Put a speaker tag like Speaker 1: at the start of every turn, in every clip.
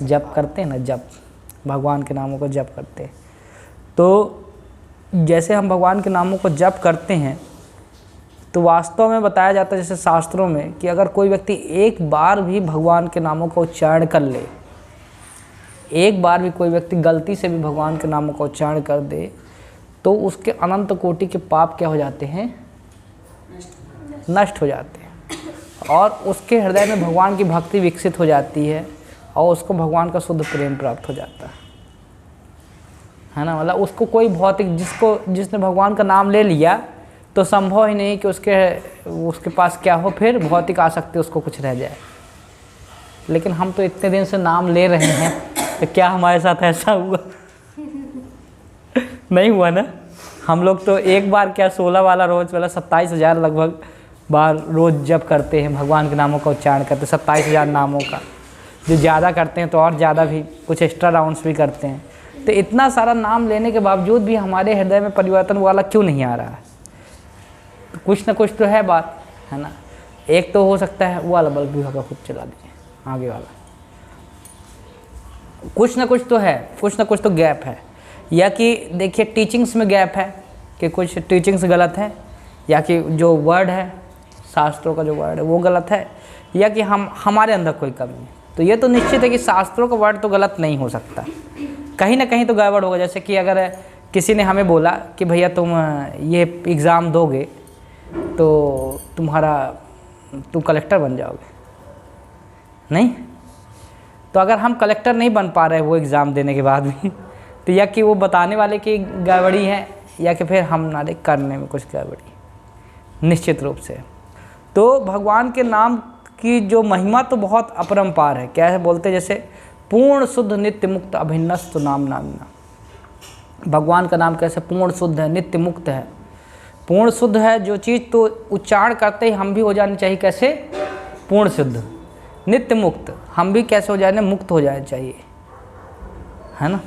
Speaker 1: जप करते हैं ना, जप, भगवान के नामों को जप करते हैं। तो जैसे हम भगवान के नामों को जप करते हैं तो वास्तव में बताया जाता है जैसे शास्त्रों में कि अगर कोई व्यक्ति एक बार भी भगवान के नामों का उच्चारण कर ले, एक बार भी कोई व्यक्ति गलती से भी भगवान के नामों का उच्चारण कर दे तो उसके अनंत कोटि के पाप क्या हो जाते हैं? नष्ट हो जाते हैं और उसके हृदय में भगवान की भक्ति विकसित हो जाती है और उसको भगवान का शुद्ध प्रेम प्राप्त हो जाता है ना। मतलब उसको कोई भौतिक, जिसने भगवान का नाम ले लिया तो संभव ही नहीं कि उसके पास क्या हो, फिर भौतिक आसक्ति उसको कुछ रह जाए। लेकिन हम तो इतने दिन से नाम ले रहे हैं, तो क्या हमारे साथ ऐसा हुआ? नहीं हुआ ना। हम लोग तो एक बार क्या 16 वाला रोज वाला 27,000 लगभग बार रोज जप करते हैं, भगवान के नामों का उच्चारण करते हैं, 27,000 नामों का। जो ज़्यादा करते हैं तो और ज़्यादा भी, कुछ एक्स्ट्रा राउंड्स भी करते हैं। तो इतना सारा नाम लेने के बावजूद भी हमारे हृदय में परिवर्तन वाला क्यों नहीं आ रहा है? तो कुछ ना कुछ तो है बात, है ना। एक तो हो सकता है वो वाला बल्ब भी होगा, खुद चला दीजिए आगे वाला। कुछ ना कुछ तो है, कुछ ना कुछ तो गैप है। या कि देखिए टीचिंग्स में गैप है कि कुछ टीचिंग्स गलत है, या कि जो वर्ड है, शास्त्रों का जो वर्ड है वो गलत है, या कि हमारे अंदर कोई कमी है। तो ये तो निश्चित है कि शास्त्रों का वर्ड तो गलत नहीं हो सकता, कहीं ना कहीं तो गड़बड़ होगा। जैसे कि अगर किसी ने हमें बोला कि भैया तुम ये एग्ज़ाम दोगे तो तुम कलेक्टर बन जाओगे, नहीं तो अगर हम कलेक्टर नहीं बन पा रहे वो एग्ज़ाम देने के बाद भी, तो या कि वो बताने वाले की गड़बड़ी है, या कि फिर हमारे करने में कुछ गड़बड़ी निश्चित रूप से। तो भगवान के नाम की जो महिमा तो बहुत अपरंपार है। क्या है बोलते, जैसे पूर्ण शुद्ध नित्य मुक्त अभिन्नस्त नाम नामिना। भगवान का नाम कैसे पूर्ण शुद्ध है, नित्य मुक्त है। पूर्ण शुद्ध है जो चीज़, तो उच्चारण करते ही हम भी हो जाने चाहिए कैसे? पूर्ण शुद्ध। नित्य मुक्त, हम भी कैसे हो जाने? मुक्त हो जाने चाहिए, है ना।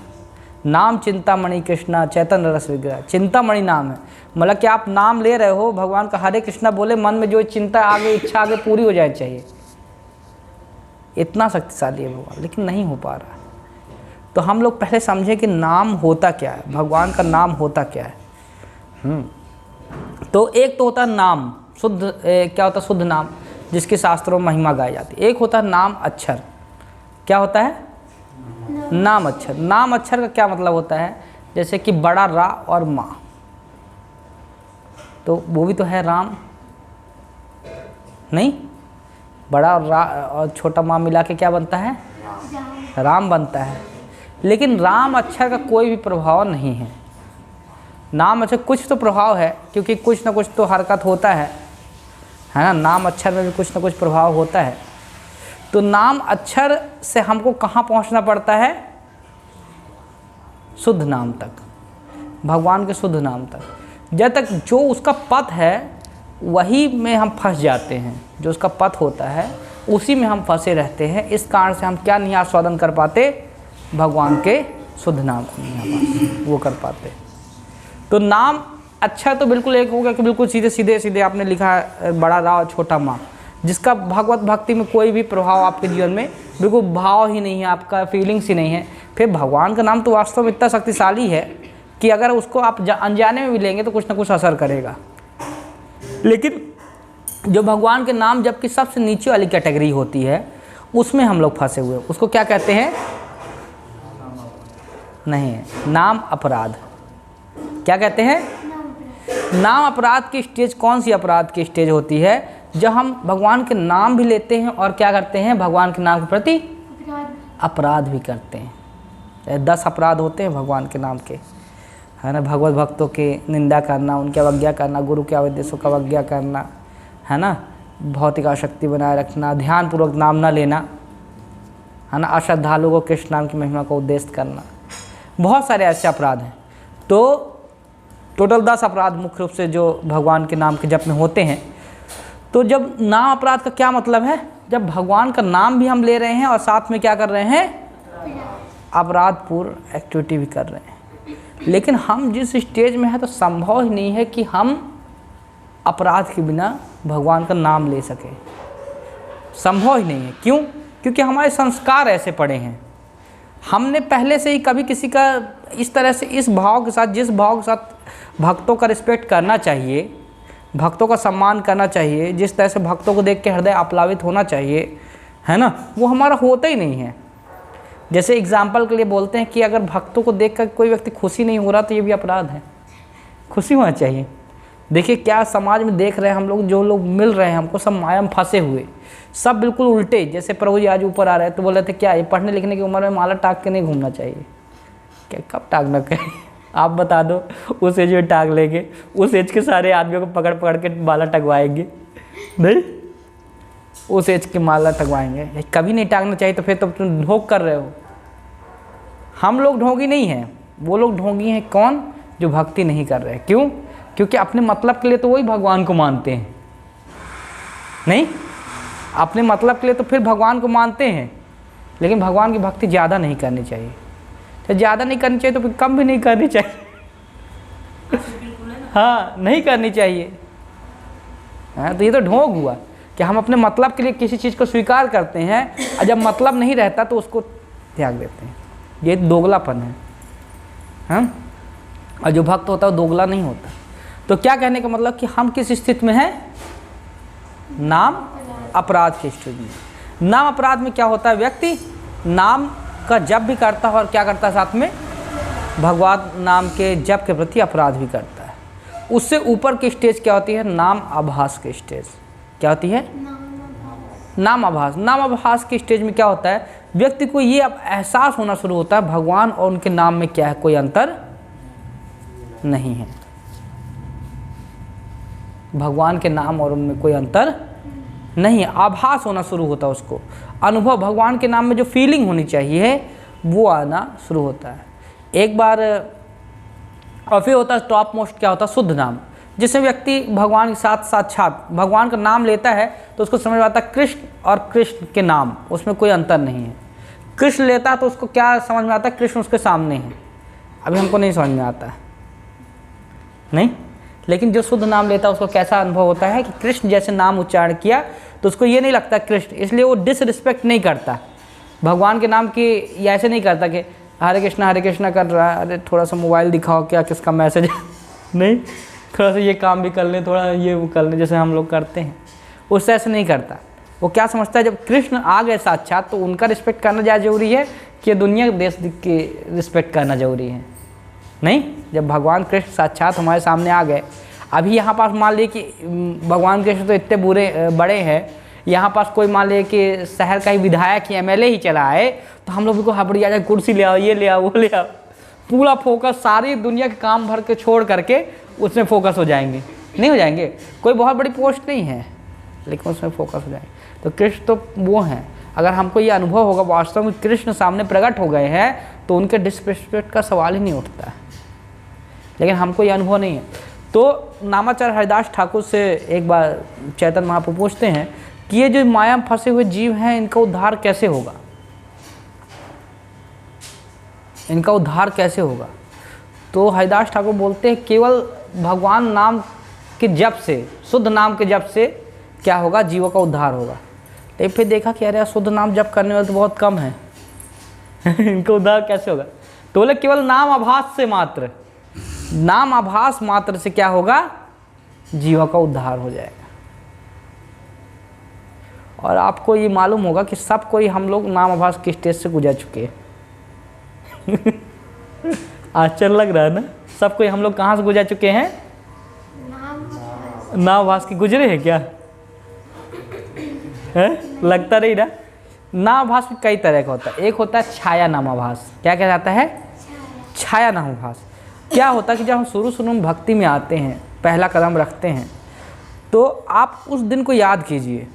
Speaker 1: नाम चिंतामणि कृष्णा चैतन्य रस विग्रह, चिंतामणि नाम है। मतलब कि आप नाम ले रहे हो भगवान का, हरे कृष्णा बोले, मन में जो चिंता आगे, इच्छा आगे पूरी हो जानी चाहिए। इतना शक्तिशाली है भगवान, लेकिन नहीं हो पा रहा। तो हम लोग पहले समझे कि नाम होता क्या है, भगवान का नाम होता क्या है। तो एक तो होता है नाम शुद्ध, क्या होता है? शुद्ध नाम, जिसके शास्त्रों में महिमा गाई जाती है। एक होता है नाम अक्षर। क्या होता है? नाम अक्षर। नाम अक्षर का क्या मतलब होता है? जैसे कि बड़ा रा और माँ, तो वो भी तो है राम, नहीं? बड़ा और रा और छोटा माँ मिला के क्या बनता है? राम बनता है। लेकिन राम अक्षर का कोई भी प्रभाव नहीं है। नाम अक्षर कुछ तो प्रभाव है, क्योंकि कुछ ना कुछ तो हरकत होता है ना। नाम अक्षर में भी कुछ ना कुछ प्रभाव होता है। तो नाम अक्षर से हमको कहाँ पहुँचना पड़ता है? शुद्ध नाम तक, भगवान के शुद्ध नाम तक। जब तक जो उसका पथ है वही में हम फंस जाते हैं, जो उसका पथ होता है उसी में हम फंसे रहते हैं। इस कारण से हम क्या नहीं आस्वादन कर पाते? भगवान के शुद्ध नाम को नहीं वो कर पाते। तो नाम अच्छा तो बिल्कुल एक हो गया कि बिल्कुल सीधे आपने लिखा है बड़ा रा और छोटा माँ, जिसका भगवत भक्ति में कोई भी प्रभाव आपके जीवन में बिल्कुल भाव ही नहीं है, आपका फीलिंग्स ही नहीं है। फिर भगवान का नाम तो वास्तव में इतना शक्तिशाली है कि अगर उसको आप अनजाने में भी लेंगे तो कुछ ना कुछ असर करेगा। लेकिन जो भगवान के नाम जबकि सबसे नीचे वाली कैटेगरी होती है, उसमें हम लोग फंसे हुए। उसको क्या कहते हैं? नहीं, नाम अपराध। क्या कहते हैं? नाम अपराध की स्टेज कौन सी अपराध की स्टेज होती है? जब हम भगवान के नाम भी लेते हैं और क्या करते हैं? भगवान के नाम के प्रति अपराध भी करते हैं। 10 अपराध होते हैं भगवान के नाम के, है ना। भगवत भक्तों की निंदा करना, उनकी अवज्ञा करना, गुरु के आदेशों का अवज्ञा करना, है ना। भौतिक आसक्ति बनाए रखना, ध्यानपूर्वक नाम न लेना, है ना। अश्रद्धालु को कृष्ण नाम की महिमा को उद्देश्य करना, बहुत सारे ऐसे अपराध हैं। तो टोटल 10 अपराध मुख्य रूप से जो भगवान के नाम के जप में होते हैं। तो जब नाम अपराध का क्या मतलब है? जब भगवान का नाम भी हम ले रहे हैं और साथ में क्या कर रहे हैं? अपराधपूर्ण एक्टिविटी भी कर रहे हैं। लेकिन हम जिस स्टेज में हैं तो संभव ही नहीं है कि हम अपराध के बिना भगवान का नाम ले सकें। संभव ही नहीं है। क्यों? क्योंकि हमारे संस्कार ऐसे पड़े हैं, हमने पहले से ही कभी किसी का इस तरह से, इस भाव के साथ, जिस भाव के साथ भक्तों का रिस्पेक्ट करना चाहिए, भक्तों का सम्मान करना चाहिए, जिस तरह से भक्तों को देख के हृदय आप्लावित होना चाहिए, है ना, वो हमारा होता ही नहीं है। जैसे एग्जाम्पल के लिए बोलते हैं कि अगर भक्तों को देख कर कोई व्यक्ति खुशी नहीं हो रहा तो ये भी अपराध है, खुशी होना चाहिए। देखिए क्या समाज में देख रहे हैं हम लोग, जो लोग मिल रहे हैं हमको, सब माया में फंसे हुए, सब बिल्कुल उल्टे। जैसे प्रभु जी आज ऊपर आ रहे हैं तो बोल रहे थे क्या ये पढ़ने लिखने की उम्र में माला टाक के नहीं घूमना चाहिए क्या? कब टाकना चाहिए आप बता दो। उस एज में टाक लेंगे, उस एज के सारे आदमियों को पकड़ पकड़ के माला टकवाएंगे, नहीं उस एज की माला टकवाएंगे। कभी नहीं टाकना चाहिए तो फिर तो तुम ढोंग कर रहे हो। हम लोग ढोंगी नहीं हैं, वो लोग ढोंगी हैं। कौन? जो भक्ति नहीं कर रहे। क्यों? क्योंकि अपने मतलब के लिए तो वही भगवान को मानते हैं, नहीं अपने मतलब के लिए तो फिर भगवान को मानते हैं, लेकिन भगवान की भक्ति ज़्यादा नहीं करनी चाहिए। तो ज़्यादा नहीं करनी चाहिए तो फिर कम भी नहीं करनी चाहिए हाँ नहीं करनी चाहिए। हाँ तो ये तो ढोंग हुआ कि हम अपने मतलब के लिए किसी चीज़ को स्वीकार करते हैं और जब मतलब नहीं रहता तो उसको त्याग देते हैं। ये दोगलापन है। हाँ और जो भक्त होता है वो दोगला नहीं होता। तो क्या कहने का मतलब कि हम किस स्थिति में हैं? नाम अपराध की स्थिति में। नाम अपराध में क्या होता है? व्यक्ति नाम का जप भी करता है और क्या करता है साथ में? भगवान नाम के जप के प्रति अपराध भी करता है। उससे ऊपर की स्टेज क्या होती है? नाम आभास की स्टेज। क्या होती है? नाम आभास। नाम आभास की स्टेज में क्या होता है? व्यक्ति को ये अब एहसास होना शुरू होता है भगवान और उनके नाम में क्या है, कोई अंतर नहीं है। भगवान के नाम और उनमें कोई अंतर नहीं है। आभास होना शुरू होता है उसको, अनुभव, भगवान के नाम में जो फीलिंग होनी चाहिए वो आना शुरू होता है। एक बार और फिर होता है टॉप मोस्ट, क्या होता है? शुद्ध नाम, जिसमें व्यक्ति भगवान के साथ साक्षात भगवान का नाम लेता है तो उसको समझ में आता है कृष्ण और कृष्ण के नाम, उसमें कोई अंतर नहीं है। कृष्ण लेता है तो उसको क्या समझ में आता है? कृष्ण उसके सामने है। अभी हमको नहीं समझ में आता है, नहीं। लेकिन जो शुद्ध नाम लेता है उसको कैसा अनुभव होता है कि कृष्ण जैसे नाम उच्चारण किया तो उसको ये नहीं लगता कृष्ण, इसलिए वो डिसरिस्पेक्ट नहीं करता भगवान के नाम की। ऐसे नहीं करता कि हरे कृष्णा कर रहा है, अरे थोड़ा सा मोबाइल दिखाओ क्या किसका मैसेज है नहीं, थोड़ा सा ये काम भी कर लें, थोड़ा ये वो कर लें, जैसे हम लोग करते हैं। उससे ऐसे नहीं करता। वो क्या समझता है जब कृष्ण आ गए साक्षात तो उनका रिस्पेक्ट करना ज़्यादा ज़रूरी है कि दुनिया के देश की रिस्पेक्ट करना ज़रूरी है। नहीं, जब भगवान कृष्ण साक्षात हमारे सामने आ गए, अभी यहाँ पास मान लिए कि भगवान कृष्ण तो इतने बड़े हैं, यहाँ पास कोई मान लिए कि शहर का ही विधायक ही एमएलए ही चला आए तो हम लोग को हबड़ी आ जाए, कुर्सी ले आओ, ये ले आओ, वो ले आओ, पूरा फोकस सारी दुनिया के काम भर के छोड़ करके उसमें फोकस हो जाएंगे। नहीं हो जाएंगे? कोई बहुत बड़ी पोस्ट नहीं है लेकिन उसमें फोकस हो जाएंगे। तो कृष्ण तो वो हैं। अगर हमको ये अनुभव होगा वास्तव में कृष्ण सामने प्रकट हो गए हैं तो उनके डिसरिस्पेक्ट का सवाल ही नहीं उठता है, लेकिन हमको ये अनुभव नहीं है। तो नामाचार्य हरिदास ठाकुर से एक बार चैतन्य महाप्रभु पूछते हैं कि ये जो माया में फंसे हुए जीव हैं इनका उद्धार कैसे होगा, इनका उद्धार कैसे होगा? तो हरिदास ठाकुर बोलते हैं केवल भगवान नाम के जप से, शुद्ध नाम के जप से क्या होगा? जीवों का उद्धार होगा। लेकिन फिर देखा कि अरे शुद्ध नाम जप करने वाले तो बहुत कम है इनका उद्धार कैसे होगा? तो बोले केवल नाम आभास से मात्र, नाम आभास मात्र से क्या होगा? जीवों का उद्धार हो जाएगा। और आपको ये मालूम होगा कि सब कोई हम लोग नाम आभास की स्टेज से गुजर चुके हैं आश्चर्य लग रहा है ना? सब कोई हम लोग कहाँ से गुजर चुके हैं? नाम आभास की गुजरे हैं क्या? है? लगता नहीं ना। नाम आभास भी कई तरह का होता है। एक होता है छाया नाम आभास। क्या कहलाता है? छाया नाम आभास। क्या होता है कि जब हम शुरू में भक्ति में आते हैं, पहला कदम रखते हैं, तो आप उस दिन को याद कीजिए।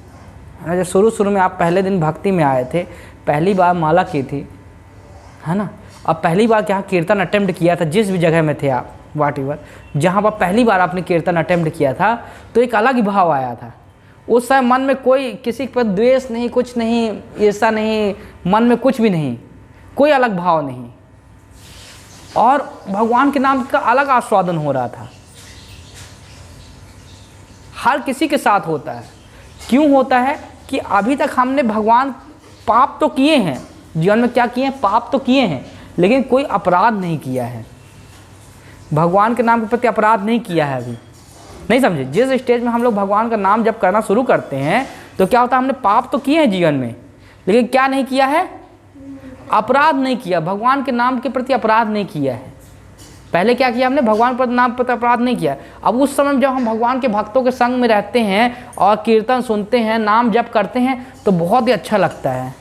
Speaker 1: जब शुरू में आप पहले दिन भक्ति में आए थे, पहली बार माला की थी, है ना, और पहली बार क्या कीर्तन अटेम्प्ट किया था, जिस भी जगह में थे आप, वाट एवर, जहाँ पर पहली बार आपने कीर्तन अटेम्प्ट किया था तो एक अलग ही भाव आया था। उस समय मन में कोई किसी पर द्वेष नहीं, कुछ नहीं, ईर्ष्या नहीं, मन में कुछ भी नहीं, कोई अलग भाव नहीं, और भगवान के नाम का अलग आस्वादन हो रहा था। हर किसी के साथ होता है। क्यों होता है? कि अभी तक हमने भगवान पाप तो किए हैं, जीवन में क्या किए हैं, पाप तो किए हैं लेकिन कोई अपराध नहीं किया है, भगवान के नाम के प्रति अपराध नहीं किया है अभी। नहीं समझे? जिस स्टेज में हम लोग भगवान का नाम जब करना शुरू करते हैं तो क्या होता है, हमने पाप तो किए हैं जीवन में लेकिन क्या नहीं किया है, अपराध नहीं किया, भगवान के नाम के प्रति अपराध नहीं किया है। पहले क्या किया हमने, भगवान पर नाम पर अपराध नहीं किया। अब उस समय जब हम भगवान के भक्तों के संग में रहते हैं और कीर्तन सुनते हैं, नाम जप करते हैं तो बहुत ही अच्छा लगता है।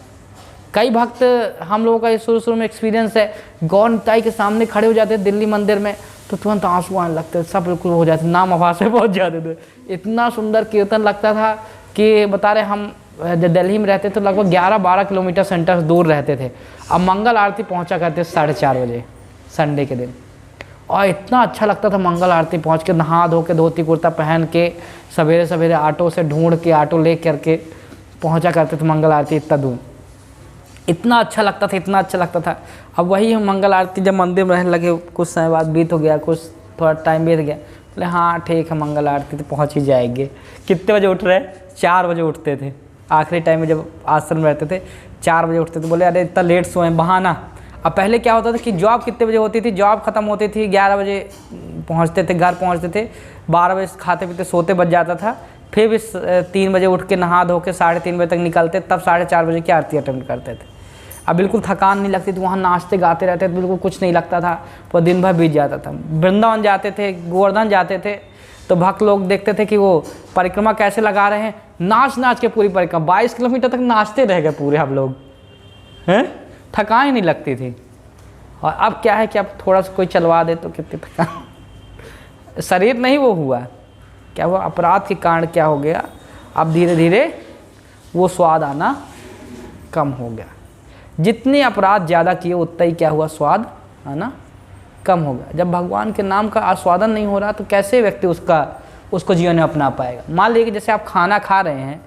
Speaker 1: कई भक्त हम लोगों का शुरू में एक्सपीरियंस है, गौर निताई के सामने खड़े हो जाते हैं दिल्ली मंदिर में तो तुरंत आंसू आने लगते, सब बिल्कुल हो जाते, नाम आवाज़ में पहुँच जाते थे। इतना सुंदर कीर्तन लगता था कि बता रहे, हम जब दिल्ली में रहते थे लगभग 11-12 किलोमीटर सेंटर दूर रहते थे। अब मंगल आरती पहुँचा करते 4:30 बजे संडे के दिन, और इतना अच्छा लगता था मंगल आरती पहुँच के, नहा धो के धोती कुर्ता पहन के सवेरे सवेरे ऑटो से ढूंढ के ऑटो ले करके पहुँचा करते थे मंगल आरती इतना दूर। इतना अच्छा लगता था, इतना अच्छा लगता था। अब वही हम मंगल आरती जब मंदिर में रहने लगे, कुछ समय बाद बीत हो गया, कुछ थोड़ा टाइम बीत गया, बोले हाँ ठीक है मंगल आरती तो पहुँच ही जाएंगे। कितने बजे उठ रहे? 4 बजे उठते थे। आखिरी टाइम में जब आश्रम में रहते थे 4 बजे उठते थे। बोले अरे इतना लेट सोए, बहाना। अब पहले क्या होता था कि जॉब कितने बजे होती थी, जॉब ख़त्म होती थी 11 बजे पहुँचते थे, घर पहुँचते थे, 12 बजे खाते पीते सोते बच जाता था। फिर भी 3 बजे उठ के नहा धो के 3:30 बजे तक निकलते, तब 4:30 बजे की आरती अटेंड करते थे। अब बिल्कुल थकान नहीं लगती थी, वहाँ नाचते गाते रहते थे, बिल्कुल कुछ नहीं लगता था, तो दिन भर बीत जाता था। वृंदावन जाते थे, गोवर्धन जाते थे तो भक्त लोग देखते थे कि वो परिक्रमा कैसे लगा रहे हैं, नाच नाच के पूरी परिक्रमा 22 किलोमीटर तक नाचते रह गए पूरे हम लोग हैं, थकान ही नहीं लगती थी। और अब क्या है कि अब थोड़ा सा कोई चलवा दे तो कितनी थकान, शरीर नहीं वो हुआ, क्या वो अपराध के कारण क्या हो गया, अब धीरे धीरे वो स्वाद आना कम हो गया। जितने अपराध ज़्यादा किए उतना ही क्या हुआ, स्वाद आना कम हो गया। जब भगवान के नाम का आस्वादन नहीं हो रहा तो कैसे व्यक्ति उसको जीवन में अपना पाएगा। मान लीजिए कि जैसे आप खाना खा रहे हैं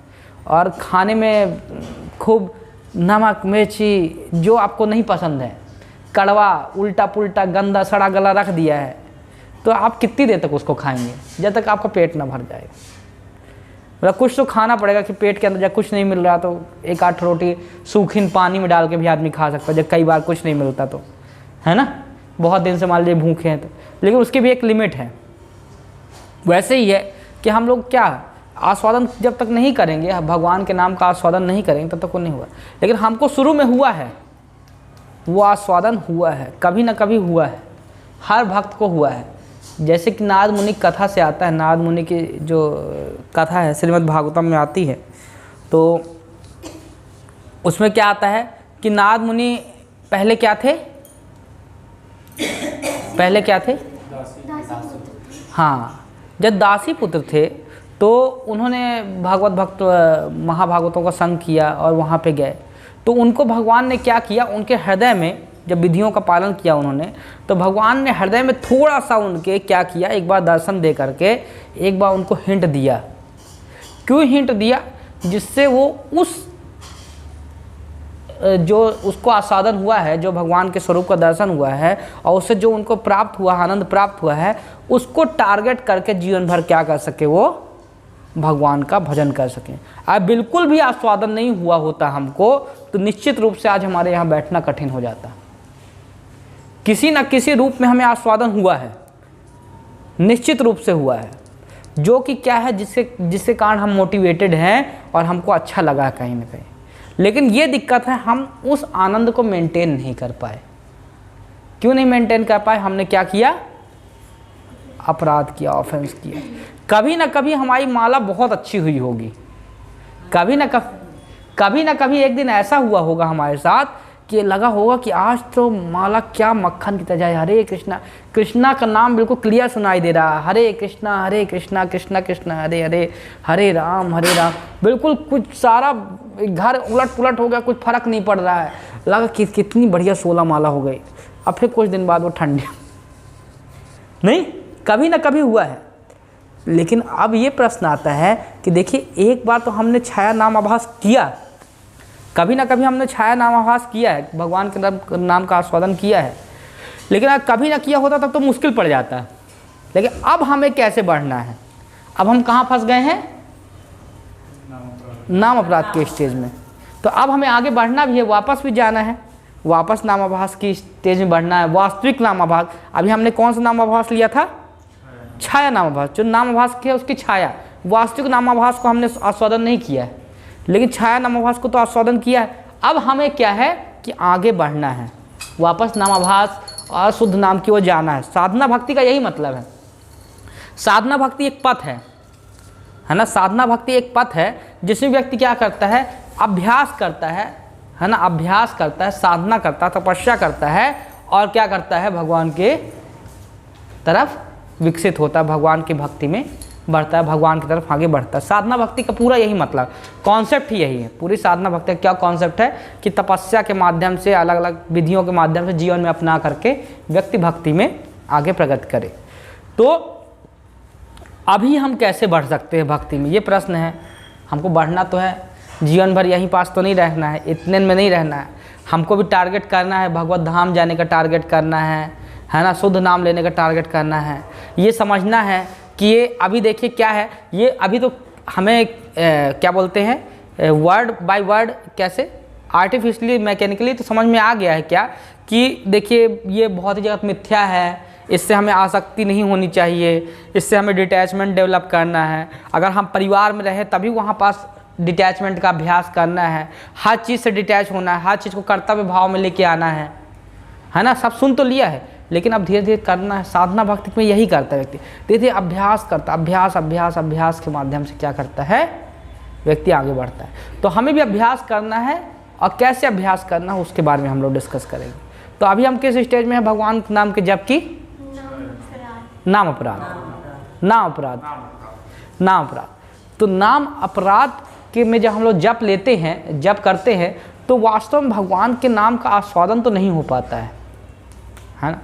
Speaker 1: और खाने में खूब नमक मिर्ची जो आपको नहीं पसंद है, कड़वा उल्टा पुल्टा गंदा सड़ा गला रख दिया है, तो आप कितनी देर तक उसको खाएंगे, जब तक आपका पेट ना भर जाएगा। मतलब कुछ तो खाना पड़ेगा कि पेट के अंदर जब कुछ नहीं मिल रहा तो 1-8 रोटी सूखी पानी में डाल के भी आदमी खा सकता है, जब कई बार कुछ नहीं मिलता तो, है ना, बहुत दिन से मान लीजिए भूखे हैं तो। लेकिन उसकी भी एक लिमिट है। वैसे ही है कि हम लोग क्या आस्वादन जब तक नहीं करेंगे, भगवान के नाम का आस्वादन नहीं करेंगे तब तक वो नहीं हुआ। लेकिन हमको शुरू में हुआ है, वो आस्वादन हुआ है, कभी ना कभी हुआ है, हर भक्त को हुआ है। जैसे कि नारद मुनि कथा से आता है, नारद मुनि की जो कथा है श्रीमद् भागवतम में आती है, तो उसमें क्या आता है कि नारद मुनि पहले क्या थे, पहले क्या थे, हाँ, जब दासी पुत्र थे तो उन्होंने भागवत भक्त महाभागवतों का संग किया और वहाँ पे गए, तो उनको भगवान ने क्या किया, उनके हृदय में जब विधियों का पालन किया उन्होंने, तो भगवान ने हृदय में थोड़ा सा उनके क्या किया, एक बार दर्शन दे करके एक बार उनको हिंट दिया। क्यों हिंट दिया? जिससे वो उस जो उसको आस्वादन हुआ है, जो भगवान के स्वरूप का दर्शन हुआ है और उससे जो उनको प्राप्त हुआ, आनंद प्राप्त हुआ है, उसको टारगेट करके जीवन भर क्या कर सके, वो भगवान का भजन कर सकें। अब बिल्कुल भी आस्वादन नहीं हुआ होता हमको तो निश्चित रूप से आज हमारे यहाँ बैठना कठिन हो जाता। किसी न किसी रूप में हमें आस्वादन हुआ है, निश्चित रूप से हुआ है, जो कि क्या है, जिसके कारण हम मोटिवेटेड हैं और हमको अच्छा लगा कहीं ना कहीं। लेकिन ये दिक्कत है, हम उस आनंद को मेंटेन नहीं कर पाए। क्यों नहीं मेंटेन कर पाए? हमने क्या किया, अपराध किया, ऑफेंस किया। कभी ना कभी हमारी माला बहुत अच्छी हुई होगी, कभी ना कभी एक दिन ऐसा हुआ होगा हमारे साथ कि लगा होगा कि आज तो माला क्या मक्खन की तरह है, हरे कृष्णा, कृष्णा का नाम बिल्कुल क्लियर सुनाई दे रहा है, हरे कृष्णा कृष्णा कृष्णा हरे हरे, हरे राम, बिल्कुल कुछ सारा घर उलट पुलट हो गया, कुछ फर्क नहीं पड़ रहा है। लगा कि कितनी बढ़िया 16 माला हो गई। अब फिर कुछ दिन बाद वो ठंडी नहीं, कभी ना कभी हुआ है। लेकिन अब ये प्रश्न आता है कि देखिए, एक बार तो हमने छाया नाम आभास किया, कभी ना कभी हमने छाया नाम आभास किया है, भगवान के नाम का आस्वादन किया है, लेकिन अगर कभी ना किया होता तब तो मुश्किल पड़ जाता। लेकिन अब हमें कैसे बढ़ना है? अब हम कहाँ फंस गए हैं? नाम अपराध के स्टेज में। तो अब हमें आगे बढ़ना भी है, वापस भी जाना है, वापस नामाभास की स्टेज में बढ़ना है। वास्तविक नामाभास, अभी हमने कौन सा नामाभास लिया था? छाया नामाभास। जो नामाभास किया उसकी छाया, वास्तविक नामाभास को हमने आस्वादन नहीं किया है, लेकिन छाया नामाभास को तो आस्वादन किया है। अब हमें क्या है कि आगे बढ़ना है, वापस नामाभास और शुद्ध नाम की ओर जाना है। साधना भक्ति का यही मतलब है। साधना भक्ति एक पथ है ना, साधना भक्ति एक पथ है जिसमें व्यक्ति क्या करता है? अभ्यास करता है ना, अभ्यास करता है, साधना करता है, तपस्या करता है और क्या करता है? भगवान के तरफ विकसित होता है, भगवान की भक्ति में बढ़ता है, भगवान की तरफ आगे बढ़ता है। साधना भक्ति का पूरा यही मतलब, कॉन्सेप्ट ही यही है। पूरी साधना भक्ति का क्या कॉन्सेप्ट है कि तपस्या के माध्यम से, अलग अलग विधियों के माध्यम से जीवन में अपना करके व्यक्ति भक्ति में आगे प्रगति करे। तो अभी हम कैसे बढ़ सकते हैं भक्ति में, ये प्रश्न है। हमको बढ़ना तो है, जीवन भर यहीं पास तो नहीं रहना है, इतने में नहीं रहना है। हमको भी टारगेट करना है, भगवत धाम जाने का टारगेट करना है ना, शुद्ध नाम लेने का टारगेट करना है। ये समझना है कि ये अभी देखिए क्या है, ये अभी तो हमें क्या बोलते हैं, वर्ड बाय वर्ड, कैसे आर्टिफिशियली मैकेनिकली तो समझ में आ गया है क्या कि देखिए ये बहुत ही जगत मिथ्या है, इससे हमें आसक्ति नहीं होनी चाहिए, इससे हमें डिटैचमेंट डेवलप करना है। अगर हम परिवार में रहें तभी वहाँ पास डिटैचमेंट का अभ्यास करना है, हर चीज़ से डिटैच होना है, हर चीज़ को कर्तव्य भाव में लेके आना है ना। सब सुन तो लिया है, लेकिन अब धीरे धीरे करना है। साधना भक्ति में यही करता है व्यक्ति, धीरे धीरे अभ्यास करता है, अभ्यास अभ्यास अभ्यास के माध्यम से क्या करता है? व्यक्ति आगे बढ़ता है। तो हमें भी अभ्यास करना है, और कैसे अभ्यास करना है उसके बारे में हम लोग डिस्कस करेंगे। तो अभी हम किस स्टेज में हैं भगवान नाम के जप की? नाम अपराध, नाम अपराध, नाम अपराध। तो नाम अपराध के में जब हम लोग जप लेते हैं, जप करते हैं, तो वास्तव में भगवान के नाम का आस्वादन तो नहीं हो पाता है ना।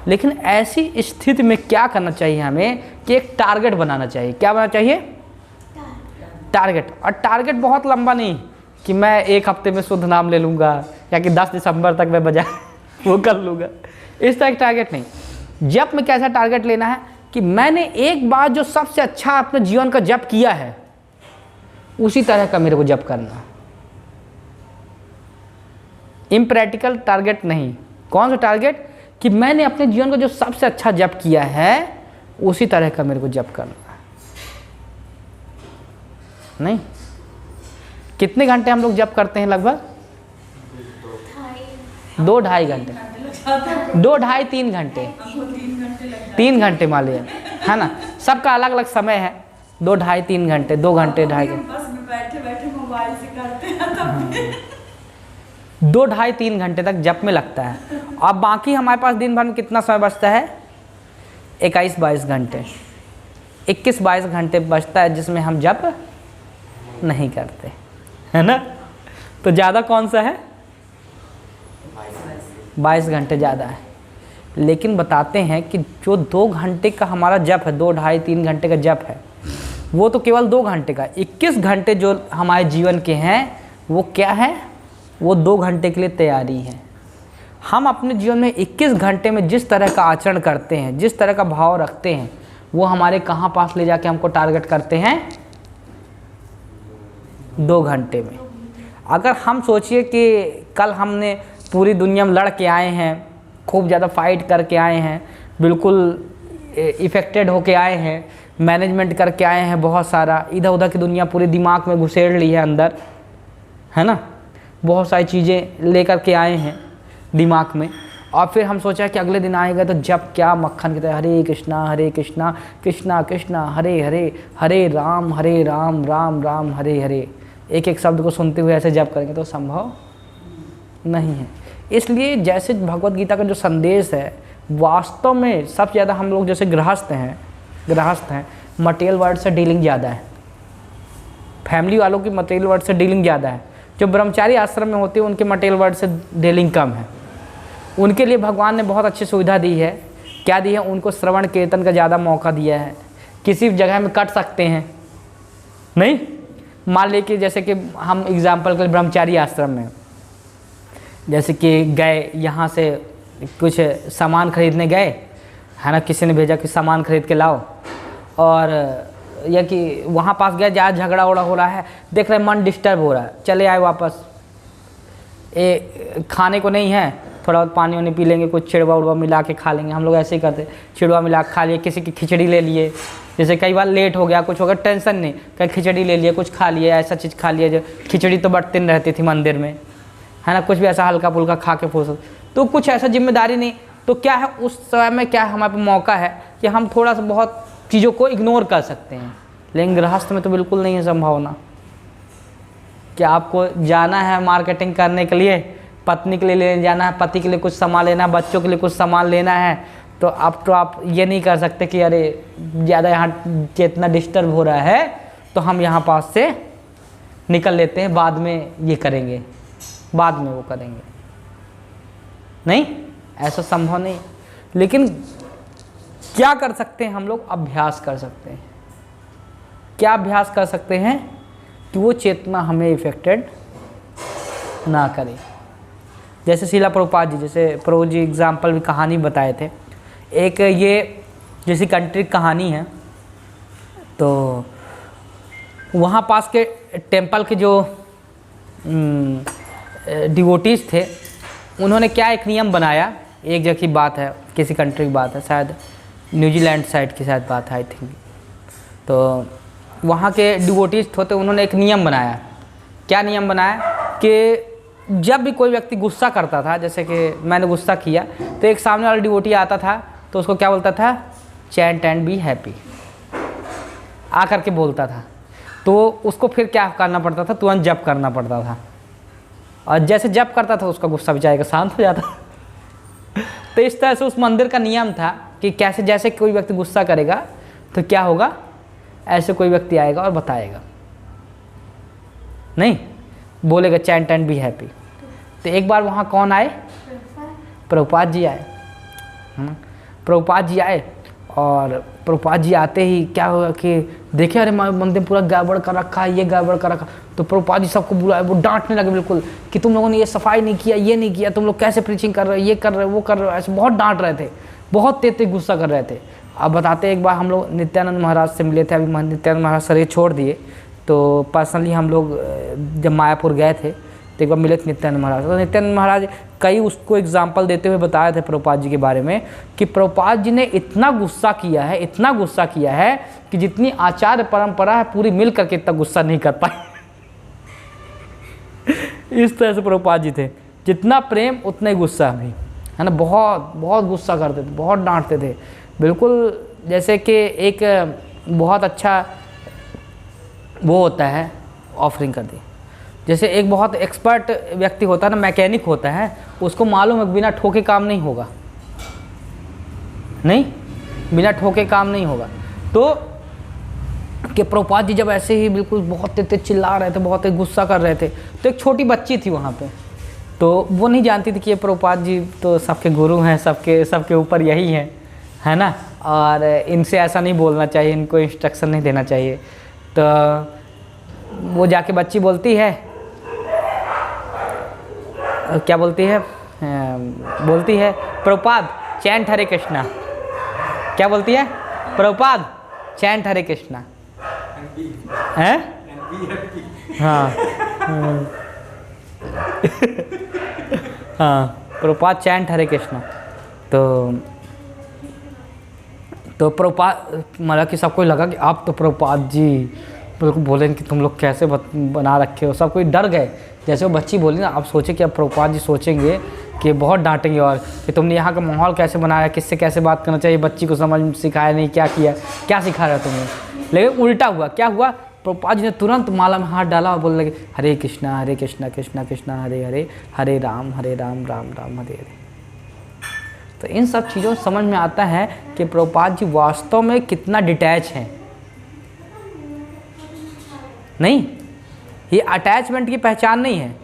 Speaker 1: लेकिन ऐसी स्थिति में क्या करना चाहिए हमें कि एक टारगेट बनाना चाहिए। क्या बनाना चाहिए? टारगेट। और टारगेट बहुत लंबा नहीं कि मैं 1 हफ्ते में शुद्ध नाम ले लूँगा या कि 10 दिसंबर तक मैं बजा वो कर लूँगा, इस तरह का टारगेट नहीं। जप में कैसा टारगेट लेना है कि मैंने एक बार जो सबसे अच्छा अपने जीवन का जप किया है उसी तरह का मेरे को जप करना। इम्प्रैक्टिकल टारगेट नहीं। कौन सा टारगेट? कि मैंने अपने जीवन का जो सबसे अच्छा जप किया है उसी तरह का मेरे को जप करना है। नहीं, कितने घंटे हम लोग जप करते हैं? लगभग 2-2.5 घंटे, 2-2.5-3 घंटे, 3 घंटे मान लिया है ना। सबका अलग अलग समय है, 2-2.5-3 घंटे, 2 घंटे 2.5 घंटे, 2-2.5-3 घंटे तक जप में लगता है। और बाकी हमारे पास दिन भर में कितना समय बचता है? 21-22 घंटे, 21-22 घंटे बचता है जिसमें हम जप नहीं करते, है ना। तो ज़्यादा कौन सा है? 22 घंटे ज़्यादा है। लेकिन बताते हैं कि जो 2 घंटे का हमारा जप है, 2-2.5-3 घंटे का जप है, वो तो केवल 2 घंटे का। 21 घंटे जो हमारे जीवन के हैं वो क्या है? वो 2 घंटे के लिए तैयारी है। हम अपने जीवन में 21 घंटे में जिस तरह का आचरण करते हैं, जिस तरह का भाव रखते हैं, वो हमारे कहाँ पास ले जाके हमको टारगेट करते हैं? 2 घंटे में। अगर हम सोचिए कि कल हमने पूरी दुनिया में लड़ के आए हैं, खूब ज़्यादा फाइट करके आए हैं, बिल्कुल इफ़ेक्टेड होके आए हैं, मैनेजमेंट करके आए हैं, बहुत सारा इधर उधर की दुनिया पूरे दिमाग में घुसेड़ ली है अंदर, है ना, बहुत सारी चीज़ें लेकर के आए हैं दिमाग में, और फिर हम सोचा कि अगले दिन आएगा तो जब क्या मक्खन की तरह हरे कृष्णा कृष्णा कृष्णा हरे हरे, हरे राम राम राम हरे हरे, एक एक शब्द को सुनते हुए ऐसे जप करेंगे तो संभव नहीं है। इसलिए जैसे भगवत गीता का जो संदेश है, वास्तव में सबसे ज़्यादा हम लोग जैसे गृहस्थ हैं, मटेरियल वर्ड से डीलिंग ज़्यादा है, फैमिली वालों की मटेरियल वर्ड से डीलिंग ज़्यादा है। जो ब्रह्मचारी आश्रम में होते हैं उनके मटेरियल वर्ड से डीलिंग कम है। उनके लिए भगवान ने बहुत अच्छी सुविधा दी है। क्या दी है? उनको श्रवण कीर्तन का ज़्यादा मौका दिया है। किसी जगह में कट सकते हैं, नहीं, मान लीजिए जैसे कि हम एग्जाम्पल के ब्रह्मचारी आश्रम में जैसे कि गए, यहाँ से कुछ सामान खरीदने गए, है ना, किसी ने भेजा कि सामान खरीद के लाओ, और या कि वहाँ पास गया, ज़्यादा झगड़ा उड़ा हो रहा है, देख रहे मन डिस्टर्ब हो रहा है, चले आए वापस, खाने को नहीं है, थोड़ा बहुत पानी वानी पी लेंगे, कुछ चिड़वा उड़वा मिला के खा लेंगे। हम लोग ऐसे ही करते, चिड़वा मिला के खा लिए, किसी की खिचड़ी ले लिए, जैसे कई बार लेट हो गया कुछ हो गया, टेंशन नहीं, कहीं खिचड़ी ले लिए, कुछ खा लिए, ऐसा चीज़ खा लिया। जो खिचड़ी तो बट दिन रहती थी मंदिर में, है ना, कुछ भी ऐसा हल्का फुल्का खा के फुर्सत, तो कुछ ऐसा जिम्मेदारी नहीं। तो क्या है उस समय में, क्या हमारे पे मौका है कि हम थोड़ा सा बहुत चीज़ों को इग्नोर कर सकते हैं। लेकिन गृहस्थ में तो बिल्कुल नहीं है संभावना कि आपको जाना है मार्केटिंग करने के लिए, पत्नी के लिए लेने जाना है, पति के लिए कुछ सामान लेना है, बच्चों के लिए कुछ सामान लेना है, तो आप ये नहीं कर सकते कि अरे ज़्यादा यहाँ चेतना डिस्टर्ब हो रहा है तो हम यहाँ पास से निकल लेते हैं, बाद में ये करेंगे, बाद में वो करेंगे। नहीं, ऐसा संभव नहीं। लेकिन क्या कर सकते हैं हम लोग? अभ्यास कर सकते हैं। क्या अभ्यास कर सकते हैं? कि वो चेतना हमें इफेक्टेड ना करे। जैसे शीला प्रभुपाद जी, जैसे प्रभु जी एग्जाम्पल भी कहानी बताए थे, एक ये जैसी कंट्री कहानी है, तो वहाँ पास के टेम्पल के जो डिवोटीज थे, उन्होंने क्या एक नियम बनाया, एक जगह की बात है, किसी कंट्री की बात है, शायद न्यूजीलैंड साइड की शायद बात है आई थिंक। तो वहाँ के डिवोटीज थे, तो उन्होंने एक नियम बनाया। क्या नियम बनाया कि जब भी कोई व्यक्ति गुस्सा करता था, जैसे कि मैंने गुस्सा किया, तो एक सामने वाला डिवोटी आता था तो उसको क्या बोलता था? चैंट एंड बी हैप्पी आकर के बोलता था। तो उसको फिर क्या करना पड़ता था? तुरंत जप करना पड़ता था, और जैसे जप करता था उसका गुस्सा बेचारे का शांत हो जाता। तो इस तरह से उस मंदिर का नियम था कि कैसे जैसे कोई व्यक्ति गुस्सा करेगा तो क्या होगा, ऐसे कोई व्यक्ति आएगा और बताएगा, नहीं बोलेगा चैंट एंड बी हैप्पी। तो एक बार वहाँ कौन आए? प्रभुपाद जी आए। प्रभुपाद जी आए, और प्रभुपाद जी आते ही क्या हुआ कि देखे अरे मंदिर पूरा गड़बड़ कर रखा है, ये गड़बड़ कर रखा। तो प्रभुपाद जी सबको बुलाए, वो डांटने लगे बिल्कुल कि तुम लोगों ने ये सफाई नहीं किया, ये नहीं किया, तुम लोग कैसे प्रीचिंग कर रहे हो, ये कर रहे हो, वो कर रहे हो, ऐसे बहुत डांट रहे थे, बहुत तेज गुस्सा कर रहे थे। अब बताते एक बार हम लोग नित्यानंद महाराज से मिले थे, अभी नित्यानंद महाराज शरीर छोड़ दिए, तो पर्सनली हम लोग जब मायापुर गए थे तो एक बार मिले थे नित्यानंद महाराज। तो नित्यानंद महाराज कई उसको एग्जाम्पल देते हुए बताए थे प्रभुपाद जी के बारे में कि प्रभुपाद जी ने इतना गुस्सा किया है, इतना गुस्सा किया है कि जितनी आचार्य परंपरा है पूरी मिल करके इतना गुस्सा नहीं कर पाए। इस तरह से प्रभुपाद जी थे, जितना प्रेम उतना ही गुस्सा भी, है ना, बहुत बहुत गुस्सा करते थे, बहुत डांटते थे, बिल्कुल जैसे कि एक बहुत अच्छा वो होता है ऑफरिंग कर दी। जैसे एक बहुत एक्सपर्ट व्यक्ति होता है ना, मैकेनिक होता है, उसको मालूम है बिना ठोके काम नहीं होगा, नहीं बिना ठोके काम नहीं होगा। तो कि प्रभुपाद जी जब ऐसे ही बिल्कुल बहुत तेज चिल्ला रहे थे, बहुत तेज गुस्सा कर रहे थे, तो एक छोटी बच्ची थी वहाँ पे, तो वो नहीं जानती थी कि ये प्रभुपाद जी तो सबके गुरु हैं, सबके ऊपर यही है ना, और इनसे ऐसा नहीं बोलना चाहिए, इनको इंस्ट्रक्शन नहीं देना चाहिए। तो वो जाके बच्ची बोलती है, क्या बोलती है? बोलती है प्रभुपाद चैंट हरे कृष्णा। क्या बोलती है? प्रभुपाद चैंट हरे कृष्णा। हैं? हाँ हाँ, प्रभुपाद चैंट हरे कृष्णा। तो प्रभुपाद मतलब कि सबको लगा कि आप तो प्रभुपाद जी बिल्कुल बोलेंगे कि तुम लोग कैसे बना रखे हो, सब कोई डर गए। जैसे वो बच्ची बोली ना, आप सोचे कि अब प्रभुपाद जी सोचेंगे कि बहुत डांटेंगे और कि तुमने यहाँ का माहौल कैसे बनाया, किससे कैसे बात करना चाहिए, बच्ची को समझ सिखाया नहीं, क्या किया, क्या सिखा रहा तुमने। लेकिन उल्टा हुआ, क्या हुआ? प्रभुपाद जी ने तुरंत माला में हाथ डाला और बोलने लगे हरे कृष्णा कृष्णा कृष्णा हरे हरे, हरे राम राम राम हरे हरे। तो इन सब चीज़ों से समझ में आता है कि प्रभुपाद जी वास्तव में कितना डिटैच हैं। नहीं, ये अटैचमेंट की पहचान नहीं है।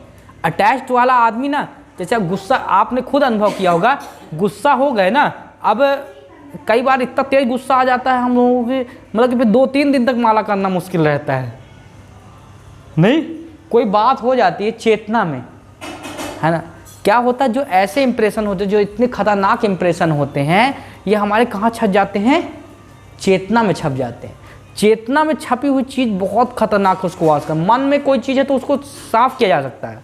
Speaker 1: अटैच्ड वाला आदमी ना, जैसे गुस्सा आपने खुद अनुभव किया होगा, गुस्सा हो गए ना, अब कई बार इतना तेज गुस्सा आ जाता है हम लोगों के, मतलब कि फिर 2-3 दिन तक माला करना मुश्किल रहता है। नहीं, कोई बात हो जाती है चेतना में, है ना, क्या होता है, जो ऐसे इंप्रेशन होते हैं, जो इतने खतरनाक इंप्रेशन होते हैं, ये हमारे कहाँ छप जाते हैं? चेतना में छप जाते हैं। चेतना में छपी हुई चीज़ बहुत खतरनाक है, उसको वास कर। मन में कोई चीज़ है तो उसको साफ किया जा सकता है,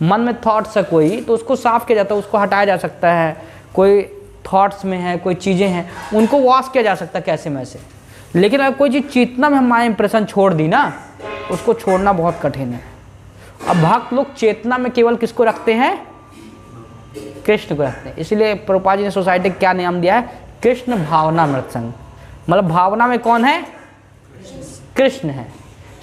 Speaker 1: मन में थॉट्स है कोई, तो उसको साफ किया जाता है, उसको हटाया जा सकता है। कोई थॉट्स में है, कोई चीज़ें हैं, उनको वॉश किया जा सकता है कैसे में से। लेकिन अगर कोई चीज़ चेतना में हमारा इंप्रेशन छोड़ दी ना, उसको छोड़ना बहुत कठिन है। अब भक्त लोग चेतना में केवल किसको रखते हैं? कृष्ण को रखते हैं। इसलिए प्रभुपाद जी ने सोसाइटी को क्या नाम दिया है? कृष्ण भावनामृत संघ। मतलब भावना में कौन है? कृष्ण है।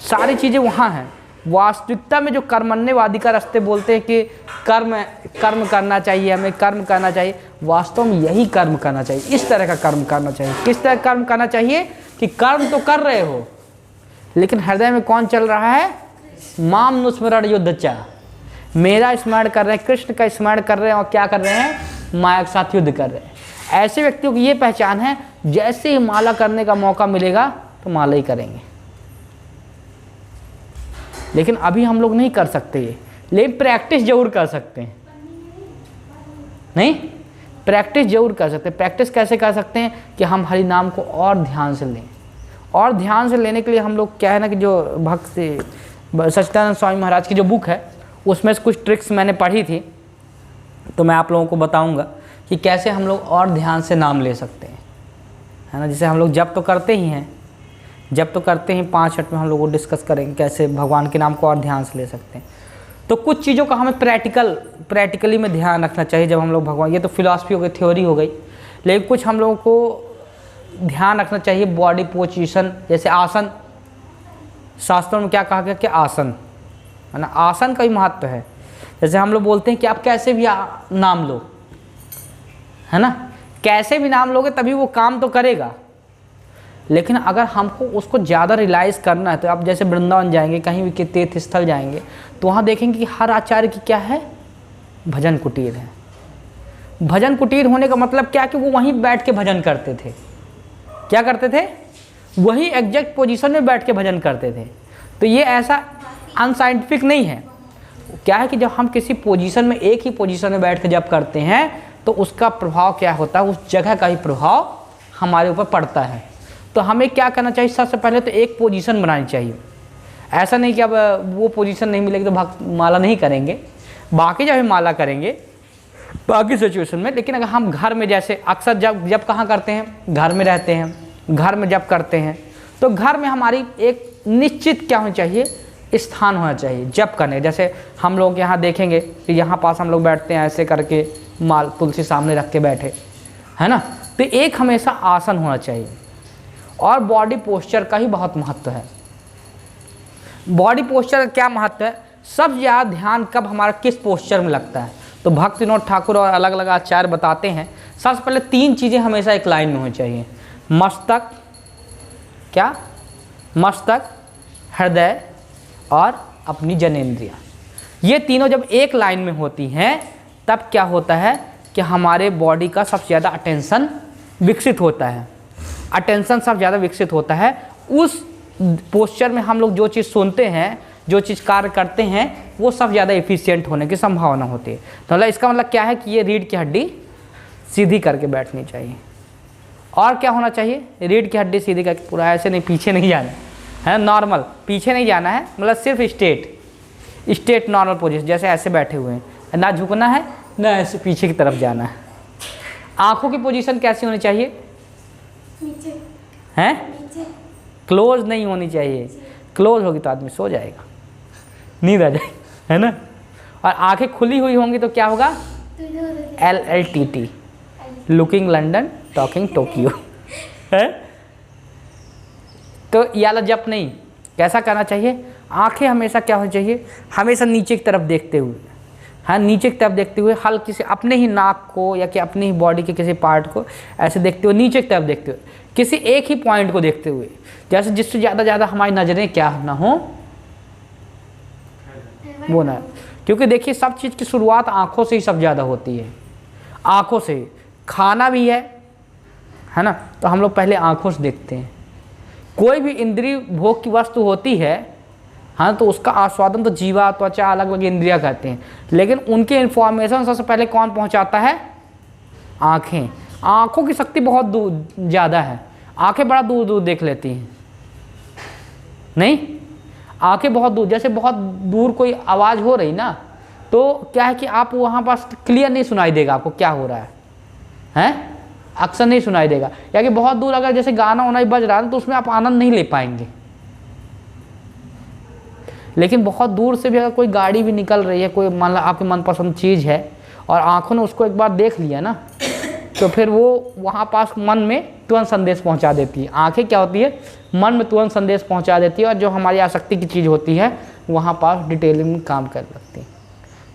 Speaker 1: सारी चीज़ें वहाँ हैं। वास्तविकता में जो कर्मण्यवादी का रास्ते बोलते हैं कि कर्म करना चाहिए, हमें कर्म करना चाहिए, वास्तव में यही कर्म करना चाहिए। इस तरह का कर्म करना चाहिए। किस तरह कर्म करना चाहिए कि कर्म तो कर रहे हो, लेकिन हृदय में कौन चल रहा है? माम नुस्मरण युद्धचा, मेरा स्मरण कर रहे हैं, कृष्ण का स्मरण कर रहे हैं, और क्या कर रहे हैं? माया के साथ युद्ध कर रहे हैं। ऐसे व्यक्तियों की ये पहचान है, जैसे ही माला करने का मौका मिलेगा तो माला ही करेंगे। लेकिन अभी हम लोग नहीं कर सकते ये, लेकिन प्रैक्टिस जरूर कर सकते हैं। नहीं, प्रैक्टिस जरूर कर सकते हैं। प्रैक्टिस कैसे कर सकते हैं? कि हम हरि नाम को और ध्यान से लें। और ध्यान से लेने के लिए हम लोग क्या है ना, कि जो भक्त सच्चिदानंद स्वामी महाराज की जो बुक है, उसमें से कुछ ट्रिक्स मैंने पढ़ी थी, तो मैं आप लोगों को बताऊंगा कि कैसे हम लोग और ध्यान से नाम ले सकते हैं, है ना। जैसे हम लोग जप तो करते ही हैं, जब तो करते हैं 5 मिनट में हम लोग वो डिस्कस करेंगे कैसे भगवान के नाम को और ध्यान से ले सकते हैं। तो कुछ चीज़ों का हमें प्रैक्टिकली में ध्यान रखना चाहिए जब हम लोग भगवान, ये तो फिलॉसफी हो गई, थ्योरी हो गई, लेकिन कुछ हम लोगों को ध्यान रखना चाहिए। बॉडी पोजीशन, जैसे आसन, शास्त्रों में क्या कहा गया कि आसन, है ना, आसन का भी महत्व है। जैसे हम लोग बोलते हैं कि आप कैसे भी नाम लो, है ना, कैसे भी नाम लोगे तभी वो काम तो करेगा। लेकिन अगर हमको उसको ज़्यादा रियलाइज़ करना है, तो आप जैसे वृंदावन जाएंगे, कहीं भी तीर्थ स्थल जाएंगे, तो वहाँ देखेंगे कि हर आचार्य की क्या है? भजन कुटीर है। भजन कुटीर होने का मतलब क्या? कि वो वहीं बैठ के भजन करते थे। क्या करते थे? वही एग्जैक्ट पोजीशन में बैठ के भजन करते थे। तो ये ऐसा अनसाइंटिफिक नहीं है। क्या है कि जब हम किसी पोजीशन में, एक ही पोजीशन में बैठ के जब करते हैं, तो उसका प्रभाव क्या होता है? उस जगह का ही प्रभाव हमारे ऊपर पड़ता है। तो हमें क्या करना चाहिए? सबसे पहले तो एक पोजीशन बनानी चाहिए। ऐसा नहीं कि अब वो पोजीशन नहीं मिलेगी तो भक्त माला नहीं करेंगे, बाकी जब माला करेंगे बाकी सिचुएशन में। लेकिन अगर हम घर में, जैसे अक्सर जब कहाँ करते हैं? घर में रहते हैं, घर में जब करते हैं, तो घर में हमारी एक निश्चित क्या होनी चाहिए? स्थान होना चाहिए जप करने। जैसे हम लोग यहाँ देखेंगे कि यहाँ पास हम लोग बैठते हैं ऐसे करके, माल तुलसी सामने रख के बैठे, है ना। तो एक हमेशा आसन होना चाहिए। और बॉडी पोस्चर का ही बहुत महत्व है। बॉडी पोस्चर का क्या महत्व है? सब ज़्यादा ध्यान कब हमारा किस पोस्चर में लगता है? तो भक्त विनोद ठाकुर और अलग अलग आचार्य बताते हैं, सबसे पहले 3 चीज़ें हमेशा एक लाइन में होनी चाहिए। मस्तक, क्या? मस्तक, हृदय और अपनी जनेंद्रियाँ। ये तीनों जब एक लाइन में होती हैं, तब क्या होता है कि हमारे बॉडी का सबसे ज़्यादा अटेंशन विकसित होता है। अटेंशन सबसे ज़्यादा विकसित होता है उस पोस्चर में। हम लोग जो चीज़ सुनते हैं, जो चीज़ कार्य करते हैं, वो सब ज़्यादा एफिशिएंट होने की संभावना होती है। तो मतलब इसका मतलब क्या है कि ये रीढ़ की हड्डी सीधी करके बैठनी चाहिए। और क्या होना चाहिए? रीढ़ की हड्डी सीधी करके, पूरा ऐसे नहीं, पीछे नहीं जाना है, नॉर्मल, पीछे नहीं जाना है, मतलब सिर्फ स्ट्रेट नॉर्मल पोजीशन, जैसे ऐसे बैठे हुए हैं, ना झुकना है ना ऐसे पीछे की तरफ जाना है। आँखों की पोजीशन कैसी होनी चाहिए? नीचे हैं, क्लोज नहीं होनी चाहिए। क्लोज होगी तो आदमी सो जाएगा, नींद आ जाएगी, है ना। और आंखें खुली हुई होंगी तो क्या होगा? LLTT, looking London talking Tokyo, है। तो याला जप नहीं, कैसा करना चाहिए? आंखें हमेशा क्या होनी चाहिए? हमेशा नीचे की तरफ देखते हुए, हाँ, नीचे की तरफ देखते हुए, हल्की से अपने ही नाक को या कि अपनी ही बॉडी के किसी पार्ट को ऐसे देखते हुए, नीचे की तरफ देखते हुए, किसी एक ही पॉइंट को देखते हुए, जैसे जिससे ज़्यादा हमारी नज़रें क्या ना हो, वो ना। क्योंकि देखिए सब चीज़ की शुरुआत आँखों से ही सब ज़्यादा होती है। आँखों से खाना भी है ना, तो हम लोग पहले आँखों से देखते हैं। कोई भी इंद्रिय भोग की वस्तु होती है, हाँ, तो उसका आस्वादन तो जीवा, त्वचा, अलग अलग इंद्रियां करते हैं, लेकिन उनके इन्फॉर्मेशन सबसे पहले कौन पहुंचाता है? आँखें। आँखों की शक्ति बहुत दूर ज़्यादा है, आँखें बड़ा दूर दूर देख लेती हैं। नहीं, आँखें बहुत दूर, जैसे बहुत दूर कोई आवाज़ हो रही ना, तो क्या है कि आप वहाँ पास क्लियर नहीं सुनाई देगा आपको क्या हो रहा है, हैं अक्सर नहीं सुनाई देगा। या कि बहुत दूर अगर जैसे गाना वाना बज रहा है तो उसमें आप आनंद नहीं ले पाएंगे। लेकिन बहुत दूर से भी अगर कोई गाड़ी भी निकल रही है, कोई मान लो आपकी मनपसंद चीज़ है और आंखों ने उसको एक बार देख लिया ना, तो फिर वो वहाँ पास मन में तुरंत संदेश पहुँचा देती है। आंखें क्या होती है, मन में तुरंत संदेश पहुँचा देती है और जो हमारी आसक्ति की चीज़ होती है वहाँ पास डिटेलिंग में काम कर लगती है।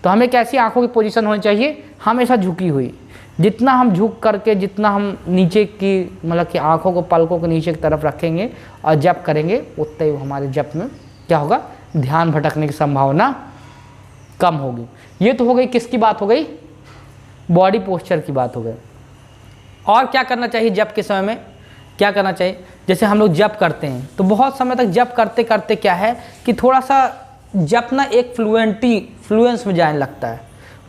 Speaker 1: तो हमें कैसी आंखों की पोजीशन होनी चाहिए, हमेशा झुकी हुई। जितना हम झुक करके, जितना हम नीचे की मतलब कि आंखों को पलकों के नीचे की तरफ रखेंगे और जप करेंगे, उतना ही हमारे जप में क्या होगा, ध्यान भटकने की संभावना कम होगी। ये तो हो गई किसकी बात हो गई, बॉडी पोस्चर की बात हो गई। और क्या करना चाहिए जप के समय में, क्या करना चाहिए, जैसे हम लोग जप करते हैं तो बहुत समय तक जप करते करते क्या है कि थोड़ा सा जप ना एक फ्लुएंस में जाने लगता है।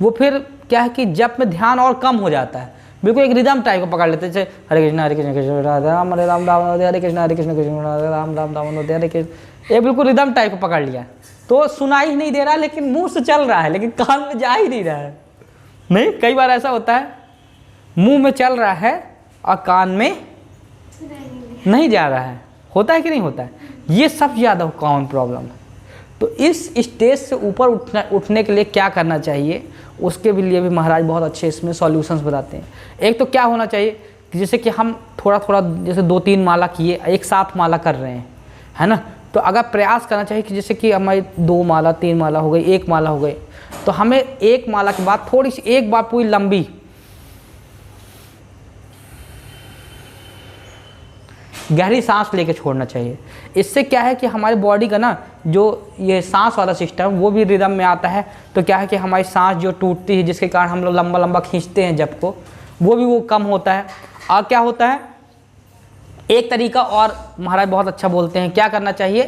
Speaker 1: वो फिर क्या है कि जप में ध्यान और कम हो जाता है, बिल्कुल एक रिदम टाइप को पकड़ लेते हैं, जैसे हरे कृष्ण कृष्ण राम हरे राम राम हरे कृष्ण कृष्ण राम राम राम हरे कृष्ण, ये बिल्कुल रिदम टाइप को पकड़ लिया। तो सुनाई ही नहीं दे रहा, लेकिन मुंह से चल रहा है, लेकिन कान में जा ही नहीं रहा है। नहीं, कई बार ऐसा होता है, मुंह में चल रहा है और कान में नहीं जा रहा है, होता है कि नहीं होता है। ये सबसे ज़्यादा कॉमन प्रॉब्लम है। तो इस स्टेज से ऊपर उठने के लिए क्या करना चाहिए, उसके भी लिए भी महाराज बहुत अच्छे इसमें सॉल्यूशंस बताते हैं। एक तो क्या होना चाहिए कि जैसे कि हम थोड़ा थोड़ा जैसे 2-3 माला किए, एक साथ माला कर रहे हैं, है ना, तो अगर प्रयास करना चाहिए कि जैसे कि हमारी 2 माला 3 माला हो गई, 1 माला हो गई, तो हमें 1 माला के बाद थोड़ी सी एक बार पूरी लंबी गहरी सांस लेके छोड़ना चाहिए। इससे क्या है कि हमारी बॉडी का ना जो ये सांस वाला सिस्टम वो भी रिदम में आता है। तो क्या है कि हमारी सांस जो टूटती है, जिसके कारण हम लोग लंबा लंबा खींचते हैं जब को, वो कम होता है। और क्या होता है, एक तरीका और महाराज बहुत अच्छा बोलते हैं, क्या करना चाहिए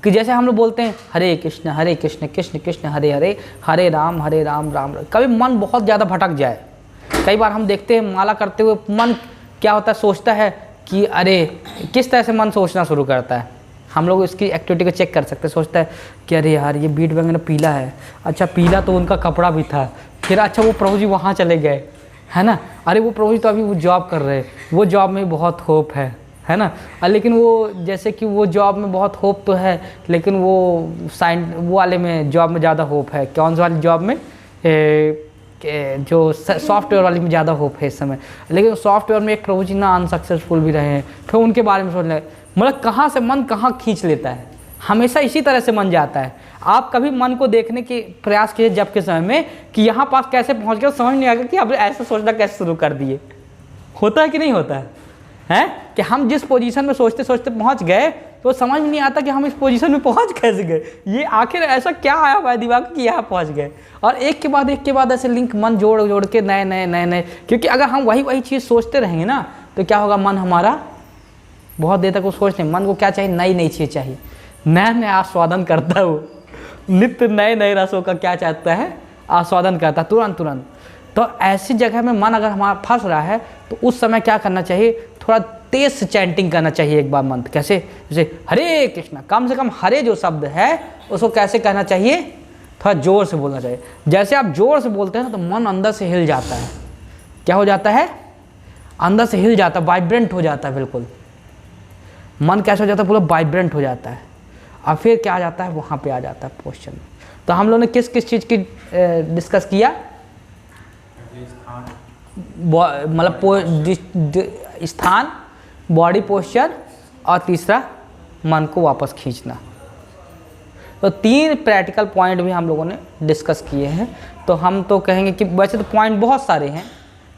Speaker 1: कि जैसे हम लोग बोलते हैं हरे कृष्ण कृष्ण कृष्ण हरे हरे, हरे राम राम राम। कभी मन बहुत ज़्यादा भटक जाए, कई बार हम देखते हैं माला करते हुए मन क्या होता है, सोचता है कि अरे किस तरह से मन सोचना शुरू करता है। हम लोग इसकी एक्टिविटी को चेक कर सकते हैं। सोचता है कि अरे यार ये बीट बैंगन पीला है, अच्छा पीला तो उनका कपड़ा भी था, फिर अच्छा वो प्रभु जी वहाँ चले गए, है ना, अरे वो प्रभु जी तो अभी वो जॉब कर रहे हैं, वो जॉब में बहुत होप है ना। लेकिन वो जैसे कि वो जॉब में बहुत होप तो है, लेकिन वो वो वाले में जॉब में ज़्यादा होप है। कौन सी वाली जॉब में, जो सॉफ्टवेयर वाली में ज़्यादा होप है इस समय। लेकिन सॉफ्टवेयर में एक प्रभु जी ना अनसक्सेसफुल भी रहे हैं, फिर उनके बारे में सोचने, मतलब कहाँ से मन कहाँ खींच लेता है, हमेशा इसी तरह से मन जाता है। आप कभी मन को देखने के प्रयास कीजिए जब के समय में कि यहाँ पास कैसे पहुँच गए, समझ नहीं आएगा कि आप ऐसा सोचना कैसे शुरू कर दिए। होता है कि नहीं होता है कि हम जिस पोजीशन में सोचते सोचते पहुँच गए तो समझ में नहीं आता कि हम इस पोजीशन में पहुँच कैसे गए, ये आखिर ऐसा क्या आया हमारे दिमाग कि यहाँ पहुँच गए। और एक के बाद ऐसे लिंक मन जोड़ के नए, क्योंकि अगर हम वही चीज़ सोचते रहेंगे ना तो क्या होगा, मन हमारा बहुत देर तक वो सोचते हैं। मन को क्या चाहिए, नई चीज़ चाहिए, नया आस्वादन करता है, वो नित्य नए रसों का क्या चाहता है, आस्वादन करता है तुरंत। तो ऐसी जगह में मन अगर हमारा फंस रहा है तो उस समय क्या करना चाहिए, थोड़ा तेज से चैंटिंग करना चाहिए एक बार मंत्र। कैसे, जैसे हरे कृष्ण, कम से कम हरे जो शब्द है उसको कैसे कहना चाहिए, थोड़ा जोर से बोलना चाहिए। जैसे आप जोर से बोलते हैं ना तो मन अंदर से हिल जाता है, क्या हो जाता है, अंदर से हिल जाता है, वाइब्रेंट हो जाता है, बिल्कुल मन कैसे हो जाता है, पूरा वाइब्रेंट हो जाता है। और फिर क्या आ जाता है, वहाँ पे आ जाता है पोस्चर। तो हम लोग ने किस चीज़ की डिस्कस किया, मतलब स्थान, बॉडी पोस्चर, और तीसरा मन को वापस खींचना। तो 3 प्रैक्टिकल पॉइंट भी हम लोगों ने डिस्कस किए हैं। तो हम तो कहेंगे कि वैसे तो पॉइंट बहुत सारे हैं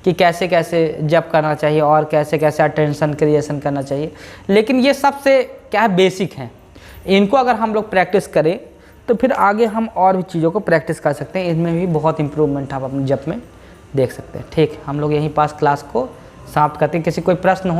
Speaker 1: कि कैसे कैसे जप करना चाहिए और कैसे कैसे अटेंशन क्रिएशन करना चाहिए, लेकिन ये सबसे क्या है, बेसिक हैं। इनको अगर हम लोग प्रैक्टिस करें तो फिर आगे हम और भी चीज़ों को प्रैक्टिस कर सकते हैं। इनमें भी बहुत इम्प्रूवमेंट आप अपने जप में देख सकते हैं। ठीक, हम लोग यहीं पास क्लास को समाप्त करते हैं। किसी कोई प्रश्न हो